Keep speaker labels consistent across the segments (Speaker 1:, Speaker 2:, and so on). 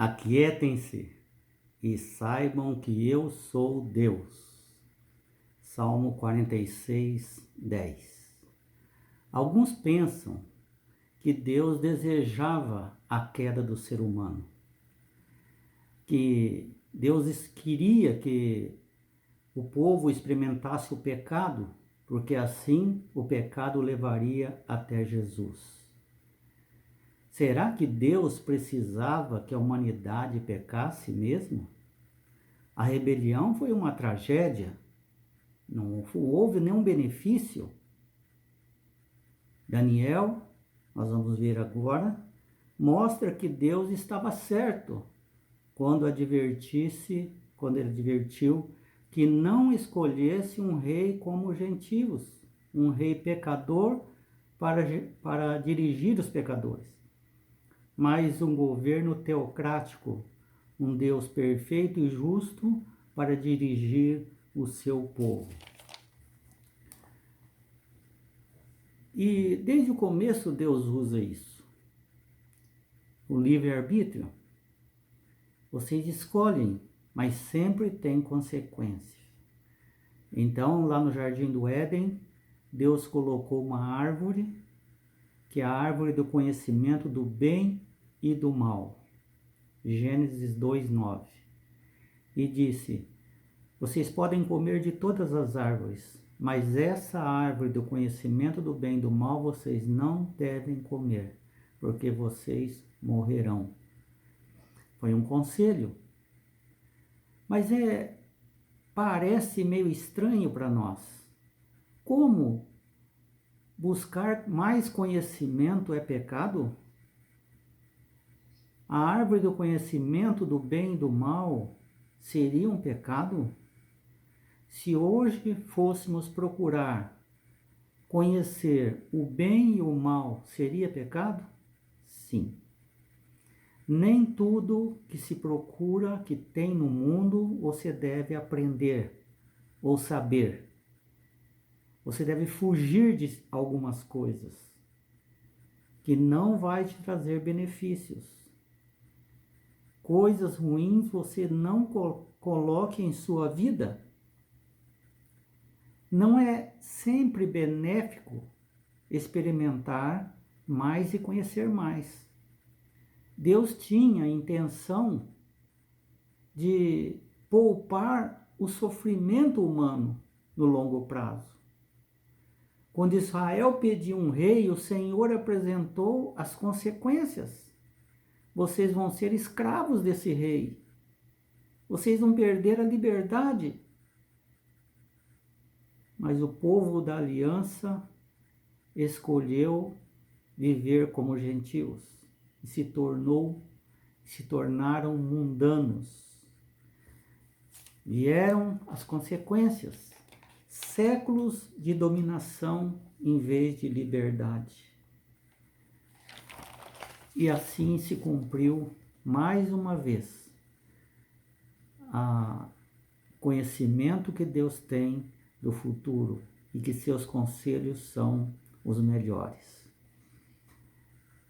Speaker 1: Aquietem-se e saibam que eu sou Deus. Salmo 46, 10. Alguns pensam que Deus desejava a queda do ser humano, que Deus queria que o povo experimentasse o pecado, porque assim o pecado levaria até Jesus. Será que Deus precisava que a humanidade pecasse mesmo? A rebelião foi uma tragédia, não houve nenhum benefício. Daniel, nós vamos ver agora, mostra que Deus estava certo quando ele advertiu que não escolhesse um rei como os gentios, um rei pecador para dirigir os pecadores, mas um governo teocrático, um Deus perfeito e justo para dirigir o seu povo. E desde o começo Deus usa isso. O livre-arbítrio. Vocês escolhem, mas sempre tem consequência. Então, lá no Jardim do Éden, Deus colocou uma árvore, que é a árvore do conhecimento do bem e do mal. Gênesis 2:9. E disse: vocês podem comer de todas as árvores, mas essa árvore do conhecimento do bem e do mal vocês não devem comer, porque vocês morrerão. Foi um conselho. Mas parece meio estranho para nós. Como buscar mais conhecimento é pecado? A árvore do conhecimento do bem e do mal seria um pecado? Se hoje fôssemos procurar conhecer o bem e o mal, seria pecado? Sim. Nem tudo que se procura, que tem no mundo, você deve aprender ou saber. Você deve fugir de algumas coisas que não vai te trazer benefícios. Coisas ruins você não coloque em sua vida. Não é sempre benéfico experimentar mais e conhecer mais. Deus tinha a intenção de poupar o sofrimento humano no longo prazo. Quando Israel pediu um rei, o Senhor apresentou as consequências. Vocês vão ser escravos desse rei. Vocês vão perder a liberdade. Mas o povo da aliança escolheu viver como gentios e se tornaram mundanos. Vieram as consequências, séculos de dominação em vez de liberdade. E assim se cumpriu mais uma vez o conhecimento que Deus tem do futuro e que seus conselhos são os melhores.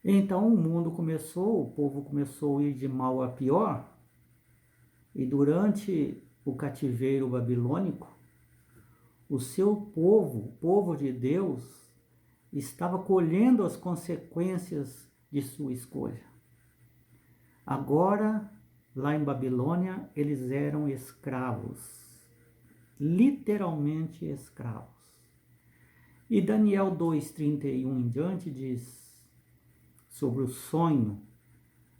Speaker 1: Então o povo começou a ir de mal a pior, e durante o cativeiro babilônico, o seu povo, o povo de Deus, estava colhendo as consequências de sua escolha. Agora, lá em Babilônia, eles eram escravos, literalmente escravos. E Daniel 2:31 em diante diz sobre o sonho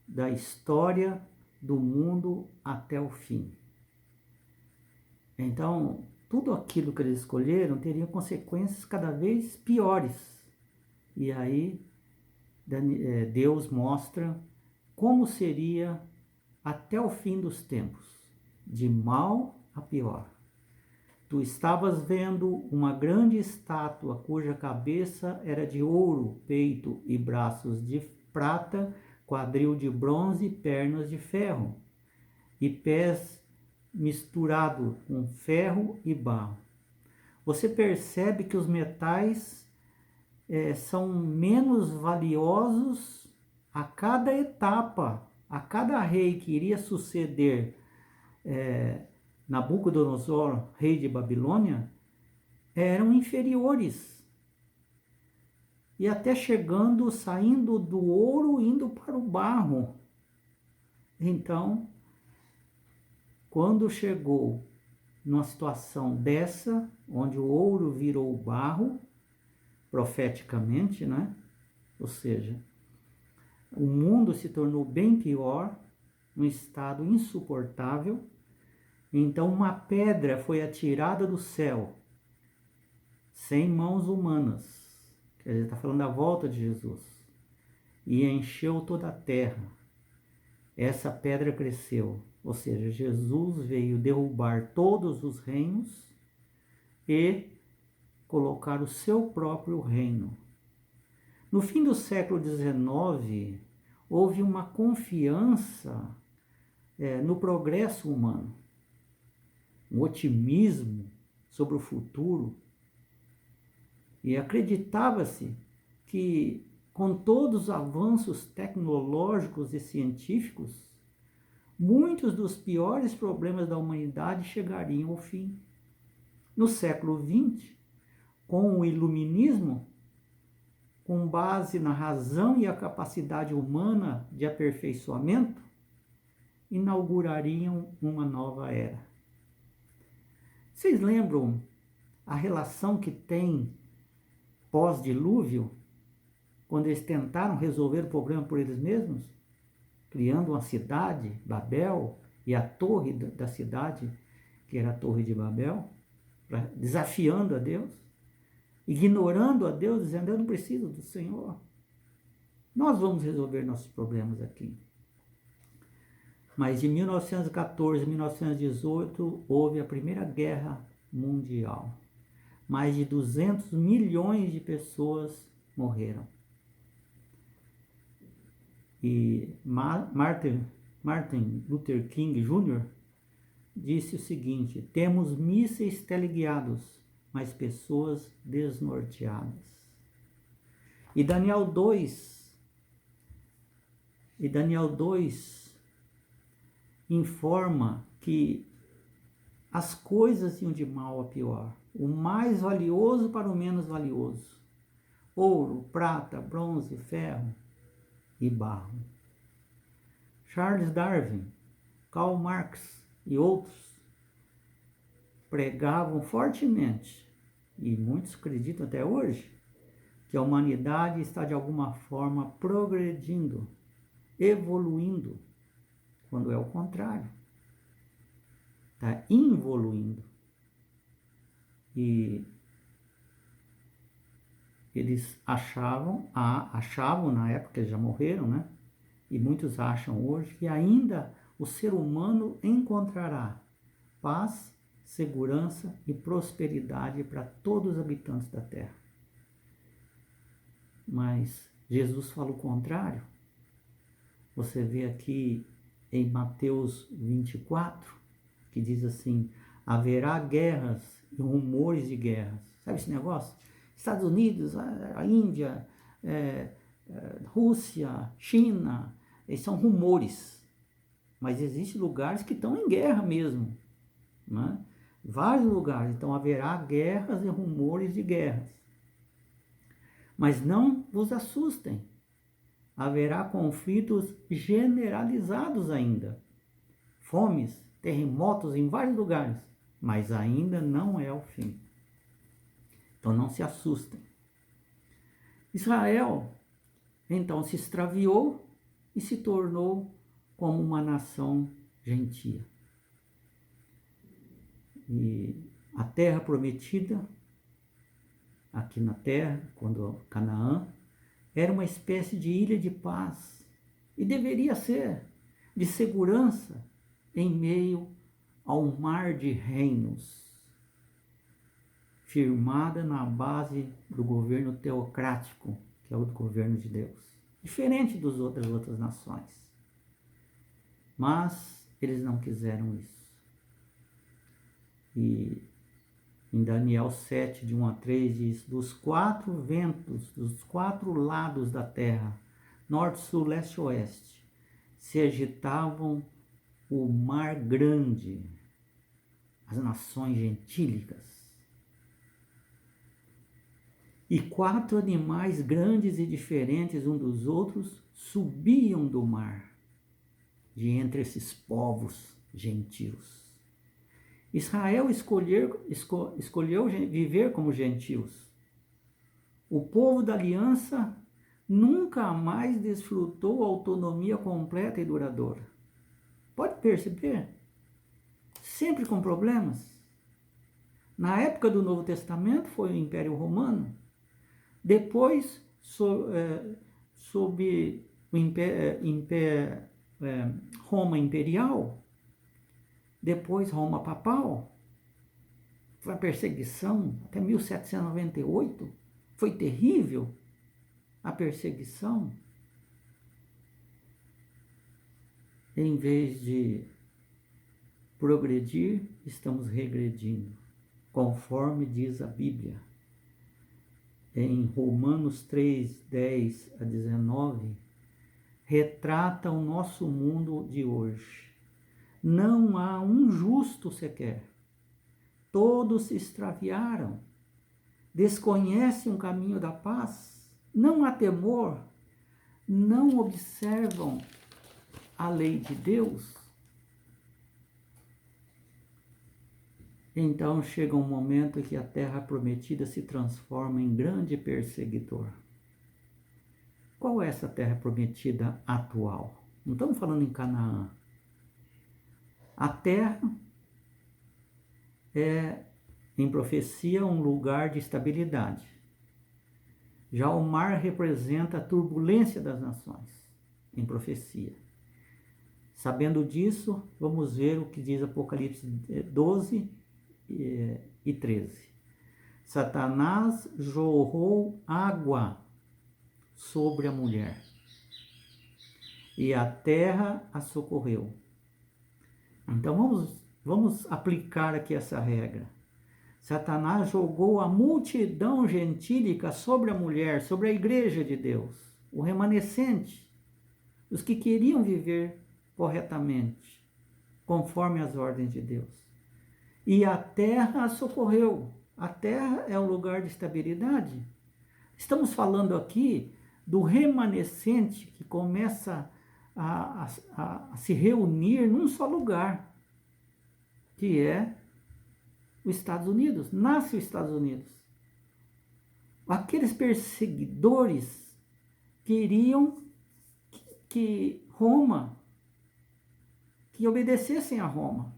Speaker 1: da história do mundo até o fim. Então, tudo aquilo que eles escolheram teria consequências cada vez piores. E aí, Deus mostra como seria até o fim dos tempos, de mal a pior. Tu estavas vendo uma grande estátua cuja cabeça era de ouro, peito e braços de prata, quadril de bronze e pernas de ferro, e pés misturado com ferro e barro. Você percebe que os metais são menos valiosos a cada etapa, a cada rei que iria suceder Nabucodonosor, rei de Babilônia, eram inferiores. E até saindo do ouro, indo para o barro. Então, quando chegou numa situação dessa, onde o ouro virou barro, profeticamente, né? Ou seja, o mundo se tornou bem pior, um estado insuportável. Então uma pedra foi atirada do céu, sem mãos humanas. Quer dizer, está falando da volta de Jesus. E encheu toda a terra. Essa pedra cresceu. Ou seja, Jesus veio derrubar todos os reinos e colocar o seu próprio reino. No fim do século XIX, houve uma confiança no progresso humano, um otimismo sobre o futuro, e acreditava-se que, com todos os avanços tecnológicos e científicos, muitos dos piores problemas da humanidade chegariam ao fim. No século XX, com o iluminismo, com base na razão e a capacidade humana de aperfeiçoamento, inaugurariam uma nova era. Vocês lembram a relação que tem pós-dilúvio, quando eles tentaram resolver o problema por eles mesmos, criando uma cidade, Babel, e a torre da cidade, que era a Torre de Babel, desafiando a Deus, ignorando a Deus, dizendo: eu não preciso do Senhor, nós vamos resolver nossos problemas aqui. Mas de 1914 a 1918 houve a Primeira Guerra Mundial. Mais de 200 milhões de pessoas morreram. E Martin Luther King Jr. disse o seguinte: temos mísseis teleguiados, mas pessoas desnorteadas. E Daniel 2 informa que as coisas iam de mal a pior, o mais valioso para o menos valioso, ouro, prata, bronze, ferro e barro. Charles Darwin, Karl Marx e outros pregavam fortemente, e muitos acreditam até hoje, que a humanidade está de alguma forma progredindo, evoluindo, quando é o contrário. Está involuindo. E eles achavam na época, eles já morreram, né? E muitos acham hoje que ainda o ser humano encontrará paz, segurança e prosperidade para todos os habitantes da Terra. Mas Jesus fala o contrário. Você vê aqui em Mateus 24, que diz assim: haverá guerras e rumores de guerras. Sabe esse negócio? Estados Unidos, a Índia, Rússia, China, esses são rumores. Mas existem lugares que estão em guerra mesmo, né? Vários lugares. Então haverá guerras e rumores de guerras. Mas não vos assustem. Haverá conflitos generalizados ainda. Fomes, terremotos em vários lugares. Mas ainda não é o fim. Então não se assustem. Israel, então, se extraviou e se tornou como uma nação gentia. E a terra prometida, aqui na terra, quando Canaã, era uma espécie de ilha de paz. E deveria ser de segurança em meio ao mar de reinos, firmada na base do governo teocrático, que é o governo de Deus, diferente das outras nações. Mas eles não quiseram isso. E em Daniel 7, de 1 a 3, diz: dos 4 ventos, dos 4 lados da terra, norte, sul, leste e oeste, se agitavam o mar grande, as nações gentílicas. E 4 animais grandes e diferentes uns dos outros subiam do mar, de entre esses povos gentios. Israel escolheu viver como gentios. O povo da aliança nunca mais desfrutou autonomia completa e duradoura. Pode perceber? Sempre com problemas. Na época do Novo Testamento foi o Império Romano. Depois, sob o Roma Imperial, depois Roma Papal, foi a perseguição até 1798, foi terrível a perseguição. Em vez de progredir, estamos regredindo, conforme diz a Bíblia. Em Romanos 3, 10 a 19, retrata o nosso mundo de hoje. Não há um justo sequer. Todos se extraviaram, desconhecem o caminho da paz, não há temor, não observam a lei de Deus. Então chega um momento que a terra prometida se transforma em grande perseguidor. Qual é essa terra prometida atual? Não estamos falando em Canaã. A terra é, em profecia, um lugar de estabilidade. Já o mar representa a turbulência das nações, em profecia. Sabendo disso, vamos ver o que diz Apocalipse 12 e 13. Satanás jorrou água sobre a mulher, e a terra a socorreu. Então vamos aplicar aqui essa regra. Satanás jogou a multidão gentílica sobre a mulher, sobre a igreja de Deus, o remanescente, os que queriam viver corretamente, conforme as ordens de Deus. E a terra a socorreu. A terra é um lugar de estabilidade. Estamos falando aqui do remanescente que começa a se reunir num só lugar, que é os Estados Unidos. Nasce os Estados Unidos. Aqueles perseguidores queriam que obedecessem a Roma,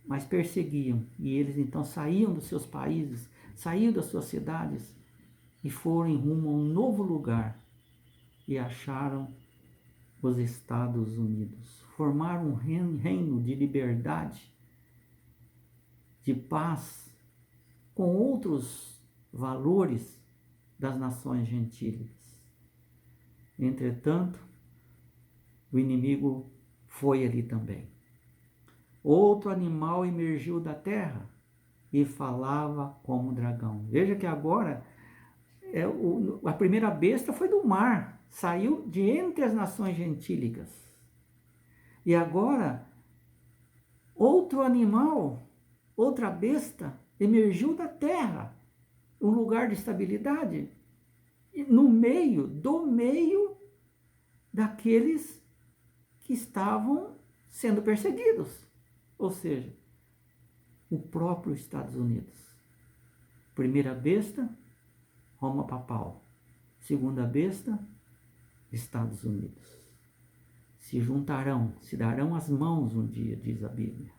Speaker 1: mas perseguiam, e eles então saíam dos seus países, saíam das suas cidades e foram em rumo a um novo lugar e acharam os Estados Unidos. Formaram um reino de liberdade, de paz, com outros valores das nações gentílicas. Entretanto, o inimigo foi ali também. Outro animal emergiu da terra e falava como dragão. Veja que agora a primeira besta foi do mar, saiu de entre as nações gentílicas. E agora, outro animal, outra besta, emergiu da terra, um lugar de estabilidade, do meio daqueles que estavam sendo perseguidos. Ou seja, o próprio Estados Unidos. Primeira besta, Roma Papal. Segunda besta, Estados Unidos. Se juntarão, se darão as mãos um dia, diz a Bíblia.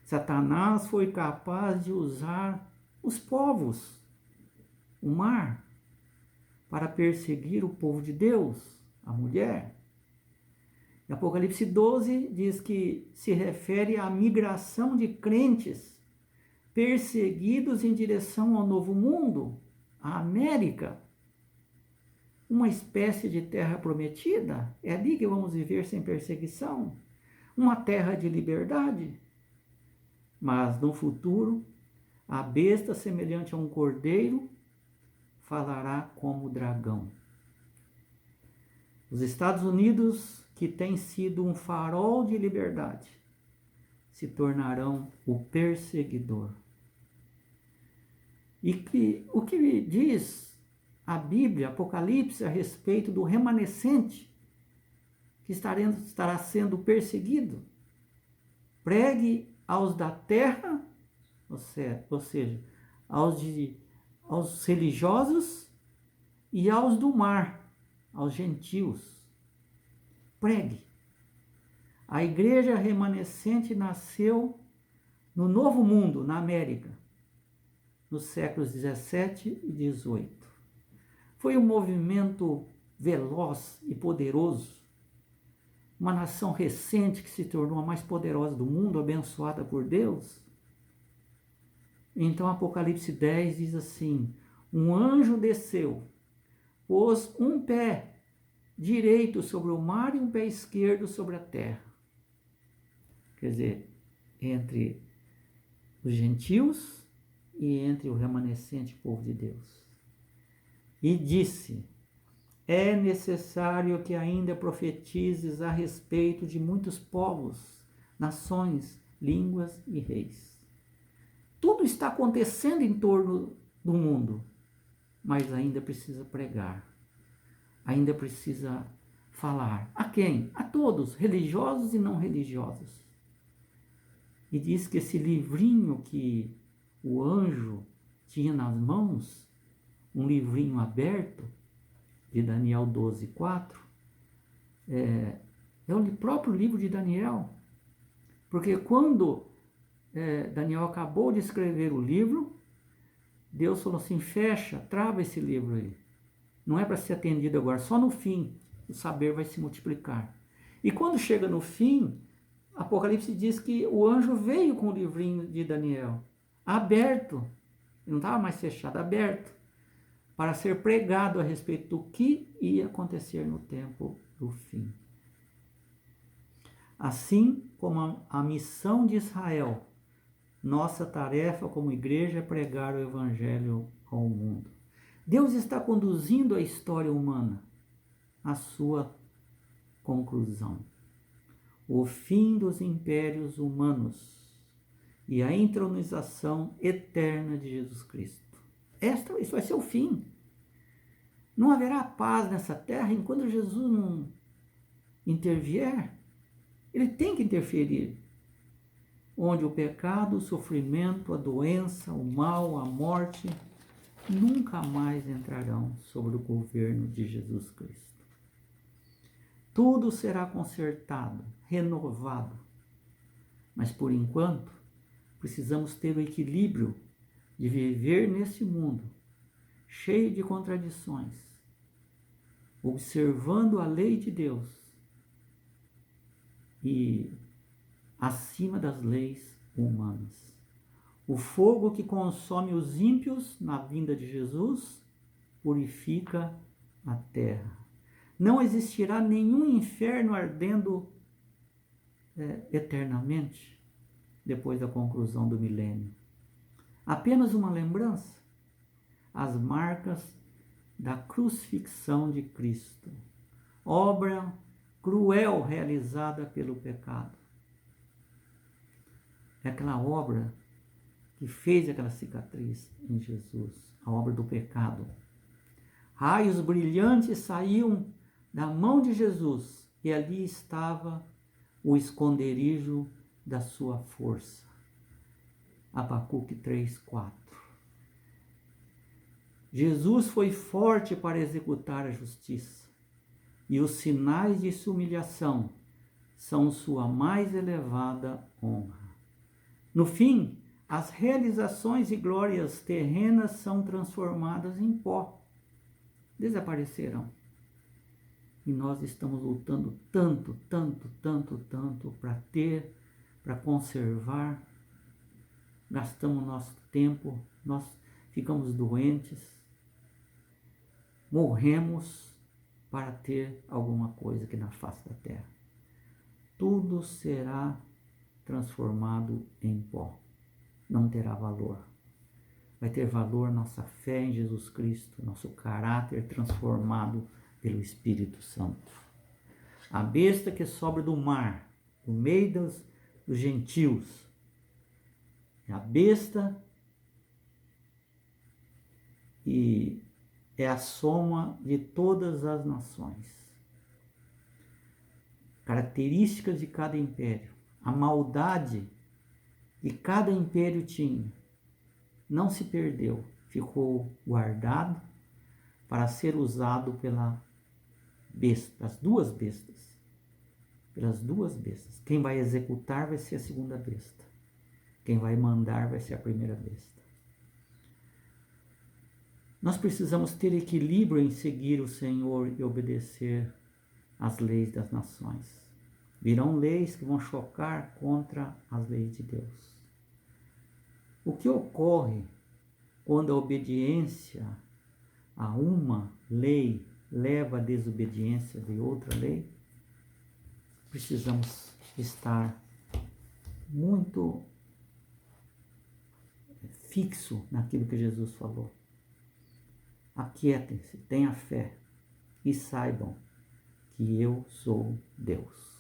Speaker 1: Satanás foi capaz de usar os povos, o mar, para perseguir o povo de Deus, a mulher. E Apocalipse 12 diz que se refere à migração de crentes perseguidos em direção ao novo mundo, a América, uma espécie de terra prometida. É ali que vamos viver sem perseguição, uma terra de liberdade. Mas no futuro, a besta semelhante a um cordeiro falará como dragão. Os Estados Unidos, que tem sido um farol de liberdade, se tornarão o perseguidor. E o que diz a Bíblia, Apocalipse, a respeito do remanescente que estará sendo perseguido? Pregue aos da terra, ou seja, aos religiosos e aos do mar, aos gentios. Pregue. A igreja remanescente nasceu no Novo Mundo, na América, nos séculos 17 e 18. Foi um movimento veloz e poderoso, uma nação recente que se tornou a mais poderosa do mundo, abençoada por Deus. Então Apocalipse 10 diz assim: um anjo desceu, pôs um pé direito sobre o mar e um pé esquerdo sobre a terra. Quer dizer, entre os gentios e entre o remanescente povo de Deus. E disse: é necessário que ainda profetizes a respeito de muitos povos, nações, línguas e reis. Tudo está acontecendo em torno do mundo, mas ainda precisa pregar, ainda precisa falar. A quem? A todos, religiosos e não religiosos. E diz que esse livrinho que o anjo tinha nas mãos, um livrinho aberto, de Daniel 12:4, é o próprio livro de Daniel. Porque quando Daniel acabou de escrever o livro, Deus falou assim: fecha, trava esse livro aí. Não é para ser atendido agora, só no fim o saber vai se multiplicar. E quando chega no fim, Apocalipse diz que o anjo veio com o livrinho de Daniel, aberto, não estava mais fechado, aberto, para ser pregado a respeito do que ia acontecer no tempo do fim. Assim como a missão de Israel, nossa tarefa como igreja é pregar o evangelho ao mundo. Deus está conduzindo a história humana à sua conclusão. O fim dos impérios humanos e a entronização eterna de Jesus Cristo. Isso vai ser o fim. Não haverá paz nessa terra enquanto Jesus não intervier. Ele tem que interferir. Onde o pecado, o sofrimento, a doença, o mal, a morte nunca mais entrarão sobre o governo de Jesus Cristo. Tudo será consertado, renovado. Mas por enquanto, precisamos ter o equilíbrio de viver nesse mundo cheio de contradições, observando a lei de Deus e acima das leis humanas. O fogo que consome os ímpios na vinda de Jesus purifica a terra. Não existirá nenhum inferno ardendo eternamente depois da conclusão do milênio. Apenas uma lembrança: as marcas da crucifixão de Cristo, obra cruel realizada pelo pecado. É aquela obra que fez aquela cicatriz em Jesus, a obra do pecado. Raios brilhantes saíam da mão de Jesus e ali estava o esconderijo da sua força. Abacuque 3:4. Jesus foi forte para executar a justiça, e os sinais de sua humilhação são sua mais elevada honra. No fim, as realizações e glórias terrenas são transformadas em pó, desaparecerão. E nós estamos lutando tanto para ter, para conservar. Gastamos nosso tempo, nós ficamos doentes, morremos para ter alguma coisa aqui na face da terra. Tudo será transformado em pó. Não terá valor. Vai ter valor nossa fé em Jesus Cristo, nosso caráter transformado pelo Espírito Santo. A besta que sobra do mar, no meio dos gentios. A besta e é a soma de todas as nações. Características de cada império. A maldade que cada império tinha não se perdeu, ficou guardado para ser usado pela besta, as duas bestas. Pelas duas bestas. Quem vai executar vai ser a segunda besta. Quem vai mandar vai ser a primeira besta. Nós precisamos ter equilíbrio em seguir o Senhor e obedecer às leis das nações. Virão leis que vão chocar contra as leis de Deus. O que ocorre quando a obediência a uma lei leva à desobediência de outra lei? Precisamos estar muito fixo naquilo que Jesus falou. Aquietem-se, tenham fé e saibam que eu sou Deus.